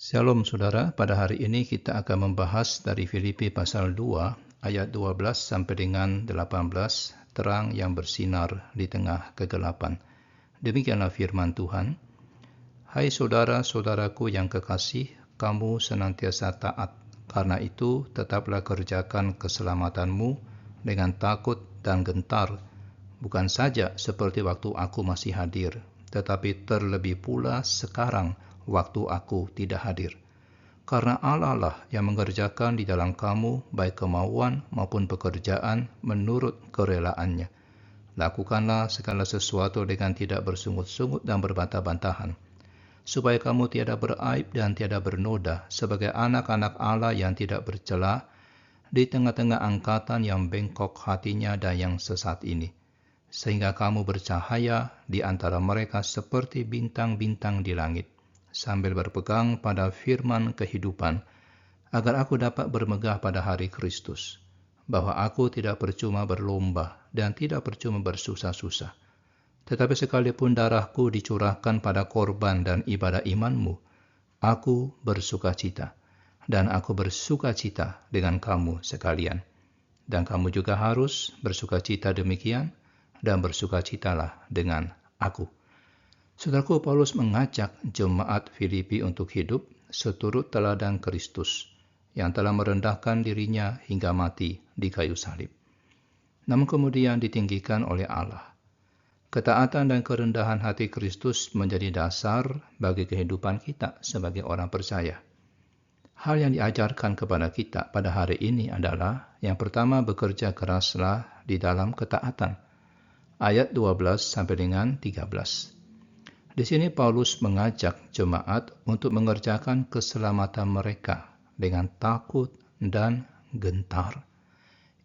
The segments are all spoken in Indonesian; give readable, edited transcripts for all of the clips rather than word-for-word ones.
Shalom saudara, pada hari ini kita akan membahas dari Filipi pasal 2 ayat 12 sampai dengan 18, terang yang bersinar di tengah kegelapan. Demikianlah firman Tuhan. Hai saudara-saudaraku yang kekasih, kamu senantiasa taat. Karena itu tetaplah kerjakan keselamatanmu dengan takut dan gentar, bukan saja seperti waktu aku masih hadir, tetapi terlebih pula sekarang waktu aku tidak hadir. Karena Allah lah yang mengerjakan di dalam kamu baik kemauan maupun pekerjaan menurut kerelaannya. Lakukanlah segala sesuatu dengan tidak bersungut-sungut dan berbantah-bantahan, supaya kamu tiada beraib dan tiada bernoda sebagai anak-anak Allah yang tidak bercela di tengah-tengah angkatan yang bengkok hatinya dan yang sesat ini, sehingga kamu bercahaya di antara mereka seperti bintang-bintang di langit, sambil berpegang pada firman kehidupan, agar aku dapat bermegah pada hari Kristus, bahwa aku tidak percuma berlomba dan tidak percuma bersusah-susah. Tetapi sekalipun darahku dicurahkan pada korban dan ibadah imanmu, aku bersukacita, dan aku bersukacita dengan kamu sekalian. Dan kamu juga harus bersukacita demikian, dan bersukacitalah dengan aku. Saudaraku, Paulus mengajak jemaat Filipi untuk hidup seturut teladan Kristus yang telah merendahkan dirinya hingga mati di kayu salib, namun kemudian ditinggikan oleh Allah. Ketaatan dan kerendahan hati Kristus menjadi dasar bagi kehidupan kita sebagai orang percaya. Hal yang diajarkan kepada kita pada hari ini adalah, yang pertama, bekerja keraslah di dalam ketaatan. Ayat 12 sampai dengan 13. Di sini Paulus mengajak jemaat untuk mengerjakan keselamatan mereka dengan takut dan gentar.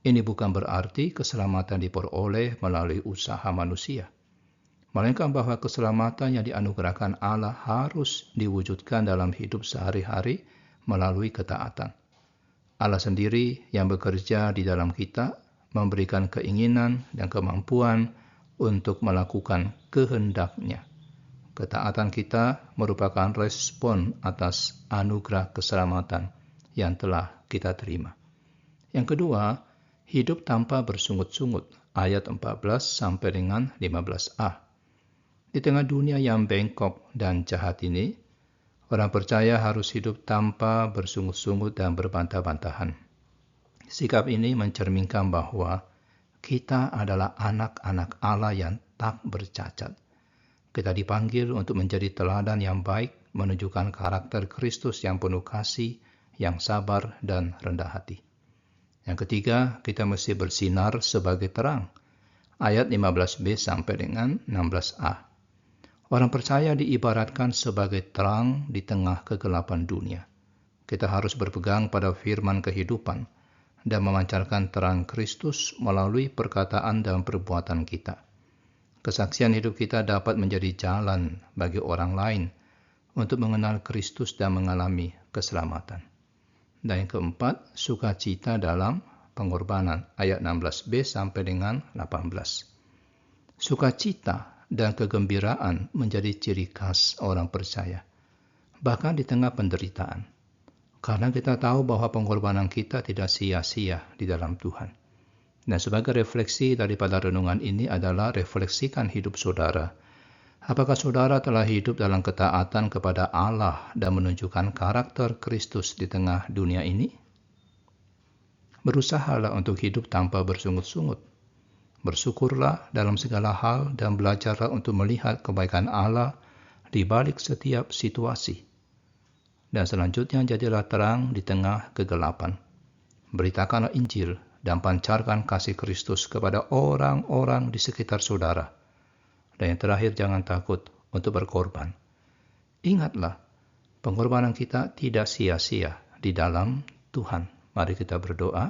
Ini bukan berarti keselamatan diperoleh melalui usaha manusia, melainkan bahwa keselamatan yang dianugerahkan Allah harus diwujudkan dalam hidup sehari-hari melalui ketaatan. Allah sendiri yang bekerja di dalam kita, memberikan keinginan dan kemampuan untuk melakukan kehendak-Nya. Ketaatan kita merupakan respon atas anugerah keselamatan yang telah kita terima. Yang kedua, hidup tanpa bersungut-sungut. Ayat 14 sampai dengan 15a. Di tengah dunia yang bengkok dan jahat ini, orang percaya harus hidup tanpa bersungut-sungut dan berbantah-bantahan. Sikap ini mencerminkan bahwa kita adalah anak-anak Allah yang tak bercacat. Kita dipanggil untuk menjadi teladan yang baik, menunjukkan karakter Kristus yang penuh kasih, yang sabar dan rendah hati. Yang ketiga, kita mesti bersinar sebagai terang. Ayat 15b sampai dengan 16a. Orang percaya diibaratkan sebagai terang di tengah kegelapan dunia. Kita harus berpegang pada firman kehidupan dan memancarkan terang Kristus melalui perkataan dan perbuatan kita. Kesaksian hidup kita dapat menjadi jalan bagi orang lain untuk mengenal Kristus dan mengalami keselamatan. Dan yang keempat, sukacita dalam pengorbanan. Ayat 16b sampai dengan 18. Sukacita dan kegembiraan menjadi ciri khas orang percaya, bahkan di tengah penderitaan. Karena kita tahu bahwa pengorbanan kita tidak sia-sia di dalam Tuhan. Dan sebagai refleksi daripada renungan ini adalah refleksikan hidup saudara. Apakah saudara telah hidup dalam ketaatan kepada Allah dan menunjukkan karakter Kristus di tengah dunia ini? Berusahalah untuk hidup tanpa bersungut-sungut. Bersyukurlah dalam segala hal dan belajarlah untuk melihat kebaikan Allah di balik setiap situasi. Dan selanjutnya, jadilah terang di tengah kegelapan. Beritakanlah Injil dan pancarkan kasih Kristus kepada orang-orang di sekitar saudara. Dan yang terakhir, jangan takut untuk berkorban. Ingatlah, pengorbanan kita tidak sia-sia di dalam Tuhan. Mari kita berdoa.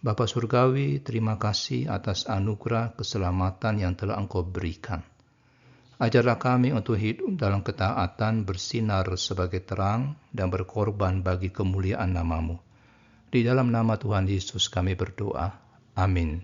Bapa Surgawi, terima kasih atas anugerah keselamatan yang telah Engkau berikan. Ajarlah kami untuk hidup dalam ketaatan, bersinar sebagai terang, dan berkorban bagi kemuliaan nama-Mu. Di dalam nama Tuhan Yesus kami berdoa. Amin.